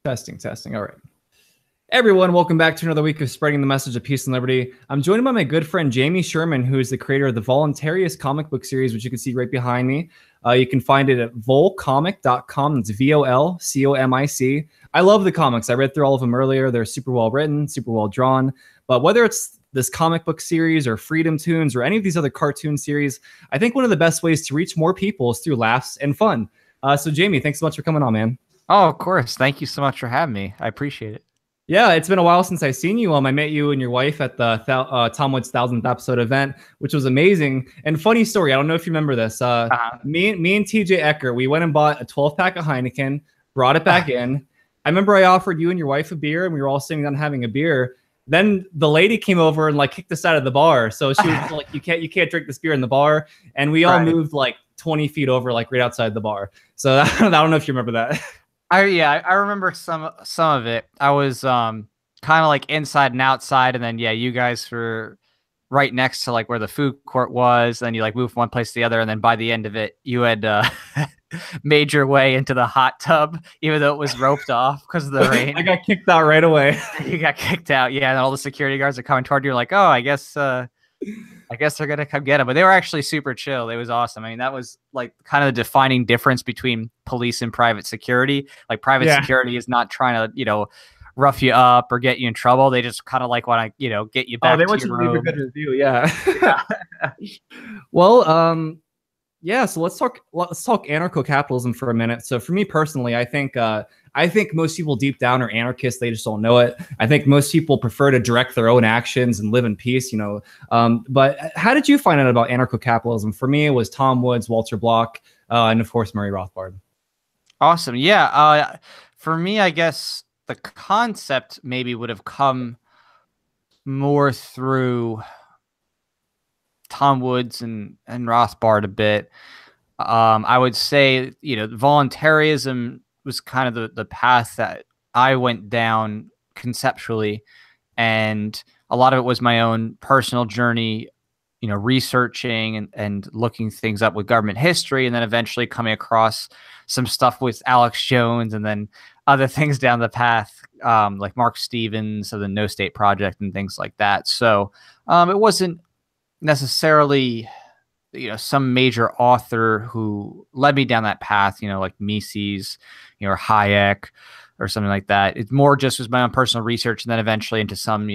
Testing, testing. All right. Everyone, welcome back to another week of spreading the message of peace and liberty. I'm joined by my good friend Jamie Sherman, who is the creator of the Voluntarius comic book series, which you can see right behind me. You can find it at volcomic.com. That's VOLCOMIC. I love the comics. I read through all of them earlier. They're super well written, super well drawn. But whether it's this comic book series or Freedom Toons or any of these other cartoon series, I think one of the best ways to reach more people is through laughs and fun. So Jamie, thanks so much for coming on, man. Oh, of course. Thank you so much for having me. I appreciate it. Yeah, it's been a while since I've seen you. I met you and your wife at the Tom Woods 1000th episode event, which was amazing. And funny story, I don't know if you remember this. Me and TJ Ecker, we went and bought a 12-pack of Heineken, brought it back in. I remember I offered you and your wife a beer, and we were all sitting down having a beer. Then the lady came over and kicked us out of the bar. So she was like, "You can't drink this beer in the bar." And we all moved 20 feet over, right outside the bar. So I don't know if you remember that. I remember some of it. I was kind of inside and outside, and then you guys were right next to where the food court was. Then you moved from one place to the other, and then by the end of it, you had made your way into the hot tub, even though it was roped off because of the rain. I got kicked out right away. You got kicked out, yeah. And all the security guards are coming toward you. You're like, oh, I guess they're gonna come get him. But they were actually super chill. It was awesome. I mean, that was kind of the defining difference between police and private security. Private security is not trying to, rough you up or get you in trouble. They just kind of want to, get you back. Oh, they want you to leave a good review. Yeah. Well, yeah. So let's talk anarcho-capitalism for a minute. So for me personally, I think most people deep down are anarchists. They just don't know it. I think most people prefer to direct their own actions and live in peace, But how did you find out about anarcho-capitalism? For me, it was Tom Woods, Walter Block, and of course, Murray Rothbard. Awesome. Yeah. For me, I guess the concept maybe would have come more through Tom Woods and Rothbard a bit. I would say, voluntarism was kind of the path that I went down conceptually. And a lot of it was my own personal journey, researching and looking things up with government history, and then eventually coming across some stuff with Alex Jones, and then other things down the path, like Mark Stevens of the No State Project and things like that. So it wasn't necessarily some major author who led me down that path, like Mises, or Hayek or something like that. It more just was my own personal research, and then eventually into some,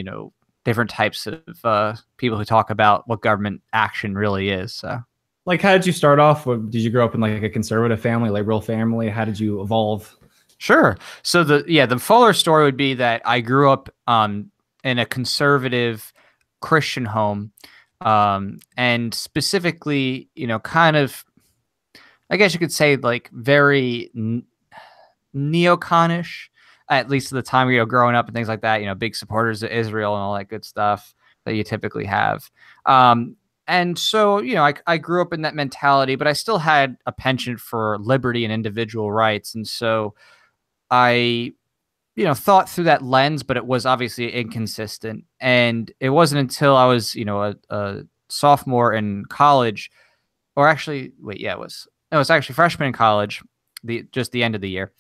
different types of people who talk about what government action really is. So how did you start off? Did you grow up in a conservative family, real family? How did you evolve? Sure. So the fuller story would be that I grew up in a conservative Christian home. And specifically, kind of, I guess you could say very neoconish, at least at the time, growing up and things like that, big supporters of Israel and all that good stuff that you typically have. And so, I grew up in that mentality, but I still had a penchant for liberty and individual rights. And so I thought through that lens, but it was obviously inconsistent. And it wasn't until I was, a sophomore in college, or actually, it was actually freshman in college, just the end of the year.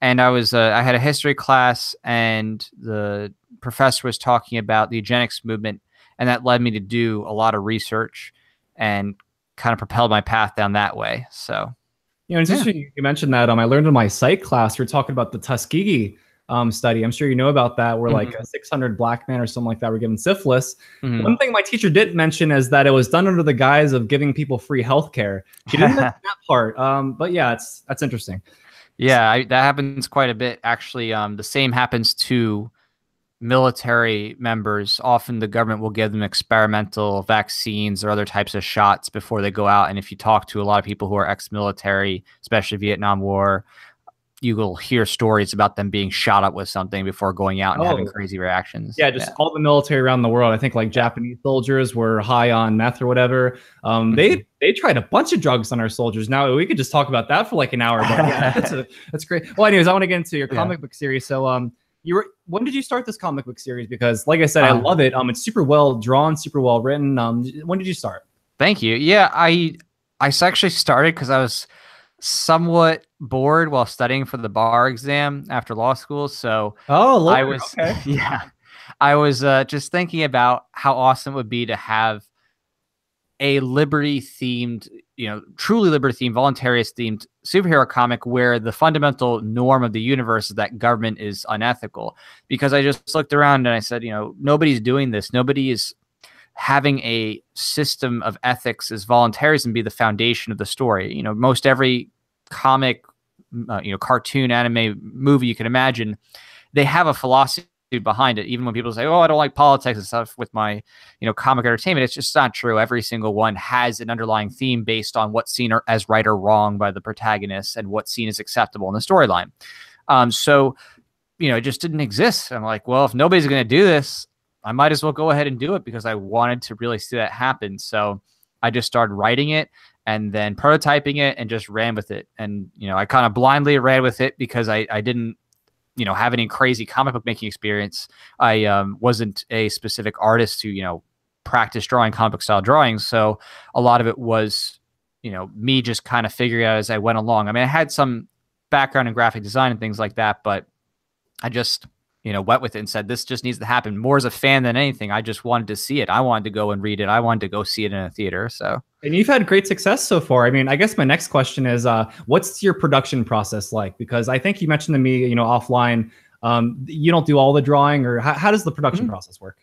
And I had a history class, and the professor was talking about the eugenics movement, and that led me to do a lot of research and kind of propelled my path down that way. So, it's interesting you mentioned that. I learned in my psych class, we were talking about the Tuskegee study. I'm sure you know about that, where 600 black men or something like that were given syphilis. One thing my teacher didn't mention is that it was done under the guise of giving people free healthcare. She didn't mention that part. But yeah, that's interesting. Yeah, that happens quite a bit, actually. The same happens to military members. Often the government will give them experimental vaccines or other types of shots before they go out. And if you talk to a lot of people who are ex-military, especially Vietnam War, you will hear stories about them being shot up with something before going out and having crazy reactions. Yeah, just all the military around the world. I think Japanese soldiers were high on meth or whatever. They tried a bunch of drugs on our soldiers. Now we could just talk about that for an hour. But yeah, that's great. Well, anyways, I want to get into your comic book series. So when did you start this comic book series? Because like I said, I love it. It's super well drawn, super well written. When did you start? Thank you. Yeah, I actually started because I was somewhat bored while studying for the bar exam after law school. So Oh, I Lord. was, Okay. yeah, I was just thinking about how awesome it would be to have a liberty themed, truly liberty themed, voluntarist themed superhero comic where the fundamental norm of the universe is that government is unethical. Because I just looked around and I said, nobody's doing this. Nobody is having a system of ethics as voluntarism be the foundation of the story. Most every comic, cartoon, anime, movie you can imagine, they have a philosophy behind it. Even when people say, "Oh, I don't like politics and stuff with my, comic entertainment," it's just not true. Every single one has an underlying theme based on what's seen as right or wrong by the protagonist and what's seen as acceptable in the storyline. So, it just didn't exist. I'm like, well, if nobody's going to do this, I might as well go ahead and do it because I wanted to really see that happen. So I just started writing it and then prototyping it and just ran with it. And, I kind of blindly ran with it because I didn't, have any crazy comic book making experience. I wasn't a specific artist who, practice drawing comic book style drawings. So a lot of it was, me just kind of figuring out as I went along. I mean, I had some background in graphic design and things like that, but I just, went with it and said, this just needs to happen more as a fan than anything. I just wanted to see it. I wanted to go and read it. I wanted to go see it in a theater. So. And you've had great success so far. I mean, I guess my next question is, what's your production process like? Because I think you mentioned to me, offline, you don't do all the drawing, or how does the production process work?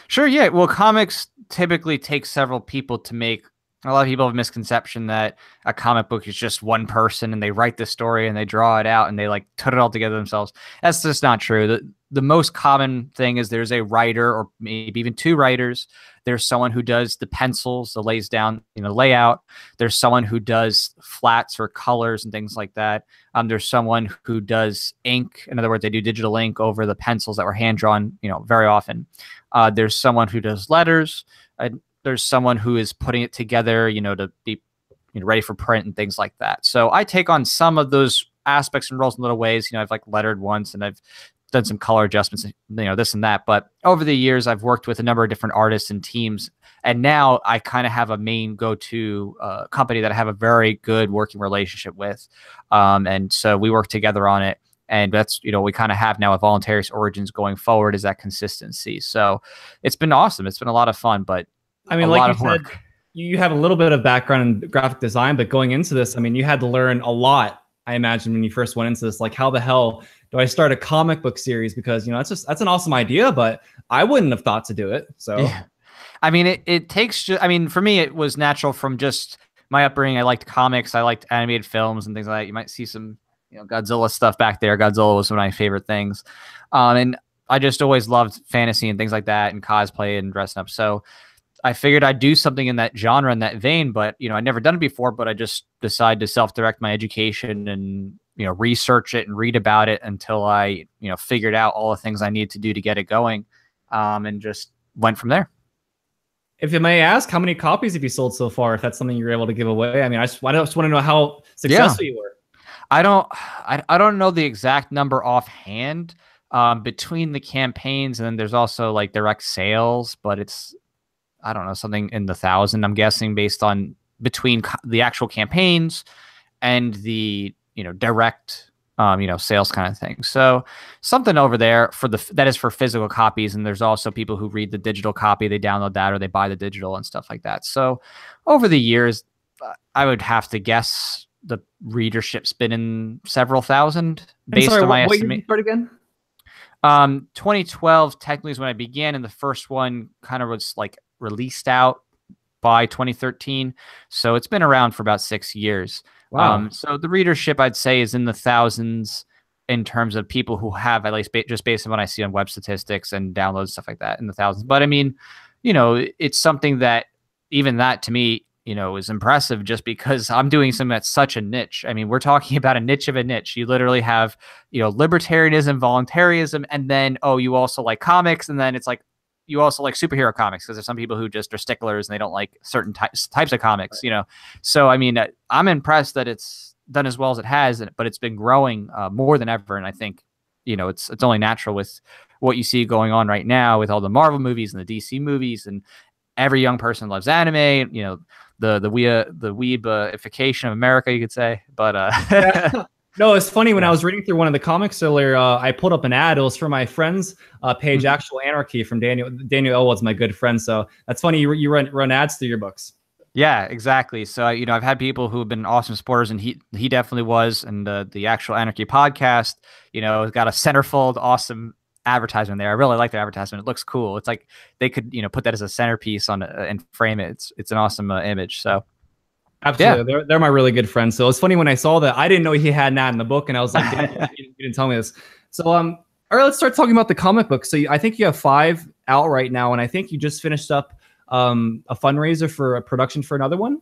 Sure. Yeah. Well, comics typically take several people to make. A lot of people have a misconception that a comic book is just one person and they write the story and they draw it out and they like put it all together themselves. That's just not true. The most common thing is there's a writer or maybe even two writers. There's someone who does the pencils, that lays down, layout. There's someone who does flats or colors and things like that. There's someone who does ink. In other words, they do digital ink over the pencils that were hand drawn, very often. There's someone who does letters. There's someone who is putting it together, to be ready for print and things like that. So I take on some of those aspects and roles in little ways. I've like lettered once and I've done some color adjustments, this and that. But over the years, I've worked with a number of different artists and teams. And now I kind of have a main go-to company that I have a very good working relationship with. And so we work together on it. And that's, we kind of have now a Voluntarist Origins going forward, is that consistency. So it's been awesome. It's been a lot of fun, but I mean, like you said, you have a little bit of background in graphic design, but going into this, I mean, you had to learn a lot, I imagine, when you first went into this. Like, how the hell do I start a comic book series? Because, that's an awesome idea, but I wouldn't have thought to do it. So, yeah. I mean, it takes, for me, it was natural from just my upbringing. I liked comics. I liked animated films and things like that. You might see some, Godzilla stuff back there. Godzilla was one of my favorite things. And I just always loved fantasy and things like that and cosplay and dressing up. So I figured I'd do something in that genre, in that vein, but, I'd never done it before, but I just decided to self-direct my education and, research it and read about it until I, figured out all the things I need to do to get it going, and just went from there. If you may ask, how many copies have you sold so far, if that's something you're able to give away? I mean, I just want to know how successful you were. I don't know the exact number offhand, between the campaigns, and then there's also like direct sales, but it's, I don't know, something in the 1,000, I'm guessing, based on between the actual campaigns and the, direct, sales kind of thing. So something over there that is for physical copies. And there's also people who read the digital copy, they download that or they buy the digital and stuff like that. So over the years, I would have to guess the readership's been in several thousand based on my estimate. What year did you start again? 2012 technically is when I began, and the first one kind of was like released out by 2013. So it's been around for about 6 years. Wow. So the readership, I'd say, is in the thousands in terms of people who have, at least just based on what I see on web statistics and downloads, stuff like that, in the thousands. But I mean, it's something that, even that to me, is impressive, just because I'm doing something that's such a niche. I mean, we're talking about a niche of a niche. You literally have, libertarianism, voluntarism, and then, you also like comics, and then it's like, you also like superhero comics, because there's some people who just are sticklers and they don't like certain types of comics, So, I mean, I'm impressed that it's done as well as it has, but it's been growing more than ever. And I think, it's only natural with what you see going on right now with all the Marvel movies and the DC movies, and every young person loves anime. the weebification of America, you could say. But Yeah. No, it's funny. When I was reading through one of the comics earlier, I pulled up an ad. It was for my friend's page, Actual Anarchy, from Daniel Elwood's my good friend. So that's funny. You run ads through your books. Yeah, exactly. So, I've had people who have been awesome supporters, and he definitely was. And the Actual Anarchy podcast, has got a centerfold, awesome advertisement there. I really like the advertisement. It looks cool. It's like they could, put that as a centerpiece on and frame it. It's an awesome image. So. Absolutely. Yeah. They're my really good friends. So it's funny when I saw that, I didn't know he had that in the book, and I was like, you didn't tell me this. So, all right, let's start talking about the comic book. So I think you have 5 out right now, and I think you just finished up a fundraiser for a production for another one.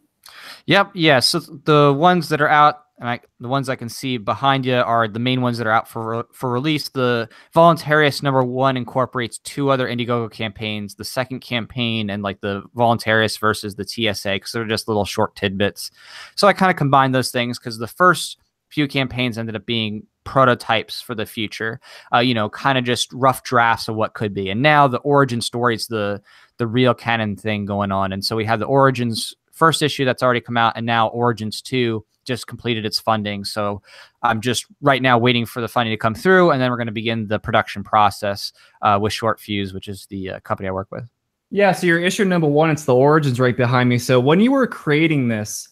Yep. Yeah. So the ones that are out, and the ones I can see behind you are the main ones that are out for release. The Voluntariist #1 incorporates 2 other Indiegogo campaigns, the second campaign and like the Voluntariist versus the TSA, because they're just little short tidbits. So I kind of combined those things because the first few campaigns ended up being prototypes for the future, kind of just rough drafts of what could be. And now the origin story is the real canon thing going on. And so we have the Origins first issue that's already come out, and now Origins 2 just completed its funding. So I'm just right now waiting for the funding to come through, and then we're going to begin the production process with Short Fuse, which is the company I work with. Yeah, so your issue #1, it's the Origins right behind me. So when you were creating this,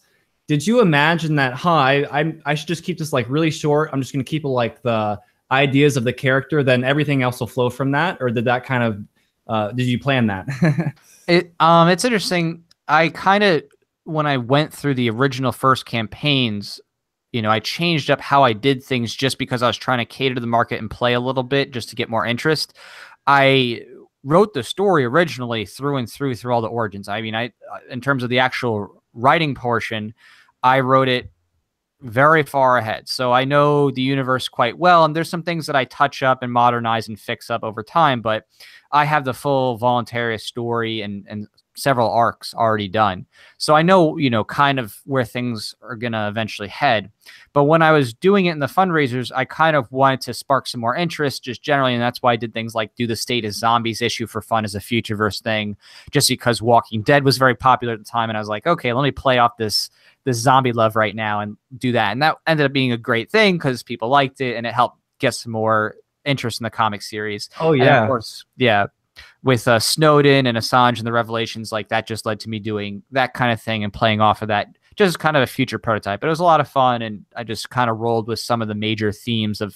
did you imagine that, I should just keep this like really short, I'm just going to keep it like the ideas of the character, then everything else will flow from that? Or did that kind of, did you plan that? It's interesting. I kind of, when I went through the original first campaigns, I changed up how I did things just because I was trying to cater to the market and play a little bit just to get more interest. I wrote the story originally through and through all the Origins. I mean, in terms of the actual writing portion, I wrote it very far ahead. So I know the universe quite well, and there's some things that I touch up and modernize and fix up over time, but I have the full Voluntariist story and several arcs already done. So I know, kind of where things are going to eventually head. But when I was doing it in the fundraisers, I kind of wanted to spark some more interest just generally. And that's why I did things like do the State of Zombies issue for fun as a Futureverse thing, just because Walking Dead was very popular at the time. And I was like, okay, let me play off this zombie love right now and do that. And that ended up being a great thing because people liked it and it helped get some more interest in the comic series. Oh, yeah. And of course, yeah. With Snowden and Assange and the revelations, like that just led to me doing that kind of thing and playing off of that, just kind of a future prototype. But it was a lot of fun, and I just kind of rolled with some of the major themes of,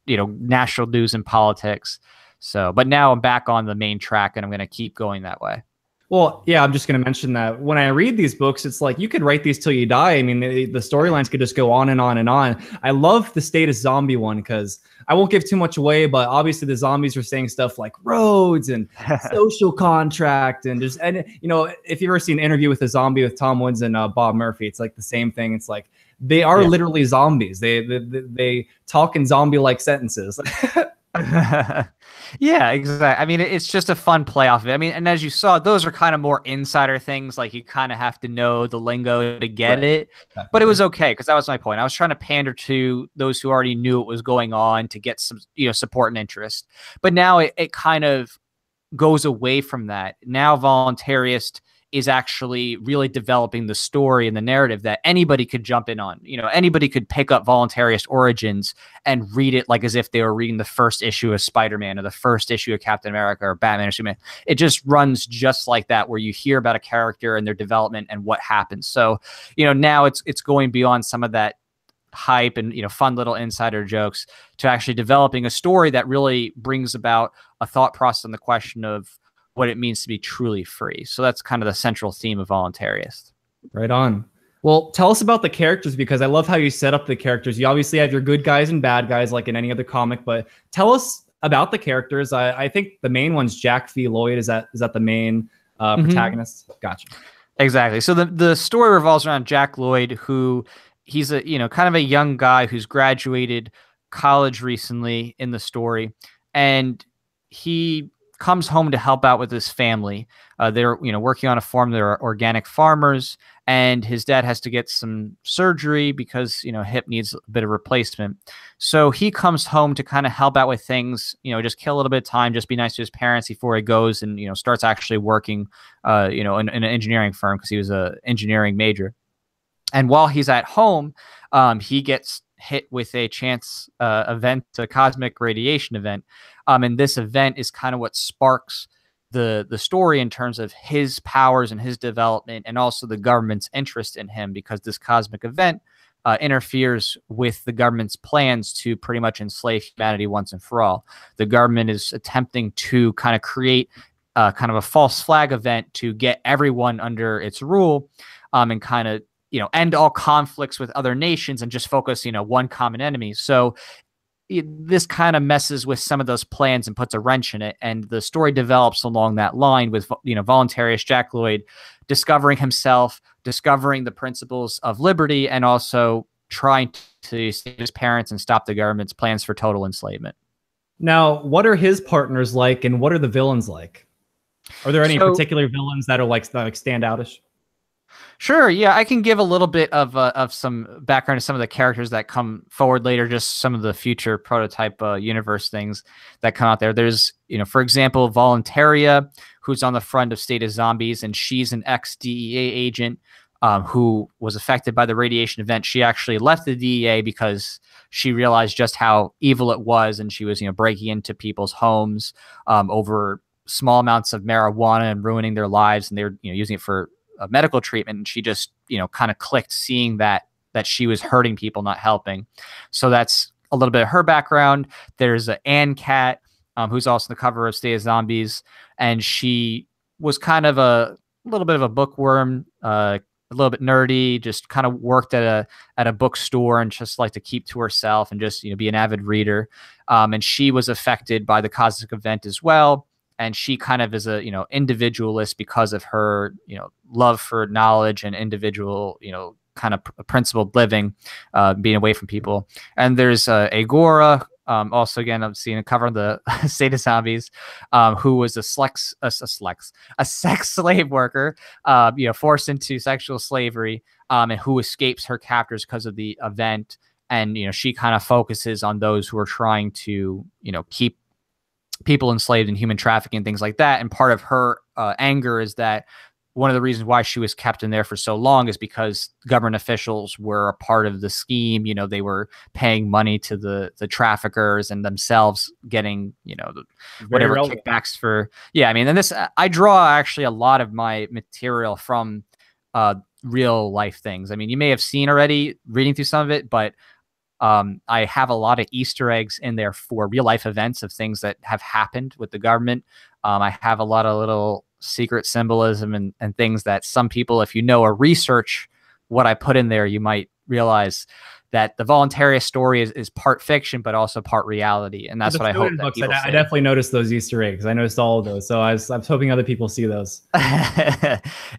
national news and politics. So, but now I'm back on the main track, and I'm going to keep going that way. Well, yeah, I'm just going to mention that when I read these books, it's like you could write these till you die. I mean, the storylines could just go on and on and on. I love the State of Zombie one because I won't give too much away, but obviously the zombies are saying stuff like roads and social contract and just, and if you've ever seen an Interview with a Zombie with Tom Woods and Bob Murphy, it's like the same thing. It's like they are literally zombies. They talk in zombie-like sentences. Yeah, exactly. I mean, it's just a fun play off of it. I mean, and as you saw, those are kind of more insider things. Like you kind of have to know the lingo to get it. But it was okay because that was my point. I was trying to pander to those who already knew what was going on to get some, support and interest. But now it kind of goes away from that. Now Voluntariist is actually really developing the story and the narrative that anybody could jump in on. Anybody could pick up Voluntariist Origins and read it like as if they were reading the first issue of Spider-Man or the first issue of Captain America or Batman or Superman. It just runs just like that, where you hear about a character and their development and what happens. So, now it's going beyond some of that hype and fun little insider jokes to actually developing a story that really brings about a thought process on the question of what it means to be truly free. So that's kind of the central theme of Voluntariist. Right on. Well, tell us about the characters, because I love how you set up the characters. You obviously have your good guys and bad guys like in any other comic, but tell us about the characters. I think the main one's Jack V. Lloyd. Is that the main protagonist? Gotcha. Exactly. So the story revolves around Jack Lloyd, who he's a kind of a young guy who's graduated college recently in the story, and he comes home to help out with his family. They're working on a farm. They're organic farmers, and his dad has to get some surgery because, hip needs a bit of replacement. So he comes home to kind of help out with things, just kill a little bit of time, just be nice to his parents before he goes and, starts actually working, in an engineering firm because he was an engineering major. And while he's at home, he gets hit with a chance event, a cosmic radiation event. And this event is kind of what sparks the story in terms of his powers and his development, and also the government's interest in him, because this cosmic event interferes with the government's plans to pretty much enslave humanity once and for all. The government is attempting to kind of create kind of a false flag event to get everyone under its rule, and kind of end all conflicts with other nations and just focus one common enemy. So this kind of messes with some of those plans and puts a wrench in it. And the story develops along that line with, Voluntarius Jack Lloyd discovering himself, discovering the principles of liberty, and also trying to save his parents and stop the government's plans for total enslavement. Now, what are his partners like, and what are the villains like? Are there any particular villains that are like standoutish? Sure. Yeah, I can give a little bit of some background to some of the characters that come forward later, just some of the future prototype universe things that come out there. There's, for example, Voluntaria, who's on the front of State of Zombies, and she's an ex-DEA agent who was affected by the radiation event. She actually left the DEA because she realized just how evil it was, and she was, breaking into people's homes over small amounts of marijuana and ruining their lives, and they were, using it for medical treatment. And she just, kind of clicked, seeing that she was hurting people, not helping. So that's a little bit of her background. There's Ann Cat, who's also on the cover of State of Zombies. And she was kind of a little bit of a bookworm, a little bit nerdy, just kind of worked at a bookstore and just like to keep to herself and just, be an avid reader. And she was affected by the cosmic event as well. And she kind of is a, individualist because of her, love for knowledge and individual, kind of principled living, being away from people. And there's Agora, also, again, I'm seeing a cover of the State of Zombies, who was a sex slave worker, forced into sexual slavery, and who escapes her captors because of the event. And, she kind of focuses on those who are trying to, keep people enslaved in human trafficking and things like that. And part of her anger is that one of the reasons why she was kept in there for so long is because government officials were a part of the scheme. They were paying money to the traffickers and themselves getting, whatever kickbacks for. Yeah. I mean, and this, I draw actually a lot of my material from real life things. I mean, you may have seen already reading through some of it, but I have a lot of Easter eggs in there for real life events of things that have happened with the government. I have a lot of little secret symbolism and things that some people, if or research what I put in there, you might realize that the Voluntarius story is part fiction, but also part reality. And that's what I hope that people I definitely noticed those Easter eggs. I noticed all of those. So I was hoping other people see those.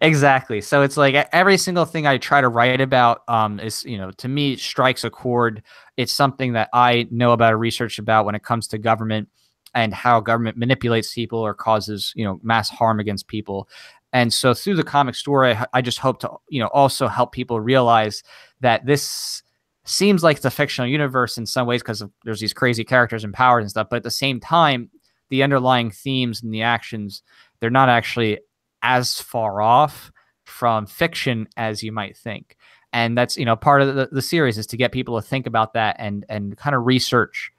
Exactly. So it's like every single thing I try to write about is, to me, strikes a chord. It's something that I know about or research about when it comes to government and how government manipulates people or causes, mass harm against people. And so through the comic story, I just hope to, also help people realize that this seems like it's a fictional universe in some ways because there's these crazy characters and powers and stuff. But at the same time, the underlying themes and the actions, they're not actually as far off from fiction as you might think. And that's, part of the series is to get people to think about that and kind of research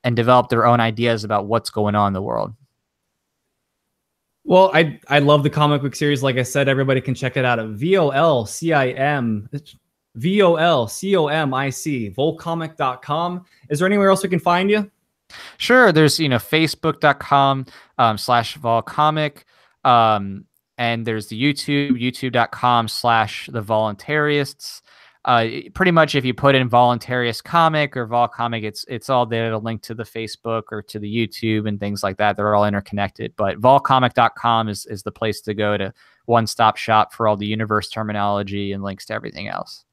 and develop their own ideas about what's going on in the world. Well, I love the comic book series. Like I said, everybody can check it out at VOLCOMIC, volcomic.com. Is there anywhere else we can find you? Sure. There's, facebook.com/volcomic. And there's the youtube.com/the Voluntarists. Pretty much if you put in Voluntarius comic or Volcomic, it's all there. It'll link to the Facebook or to the YouTube and things like that. They're all interconnected. But volcomic.com is the place to go, to one-stop shop for all the universe terminology and links to everything else.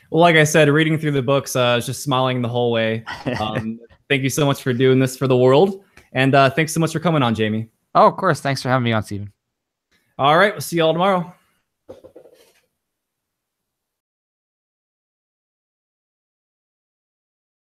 Well, like I said, reading through the books, I was just smiling the whole way. Thank you so much for doing this for the world. And thanks so much for coming on, Jamie. Oh, of course. Thanks for having me on, Steven. All right. We'll see you all tomorrow.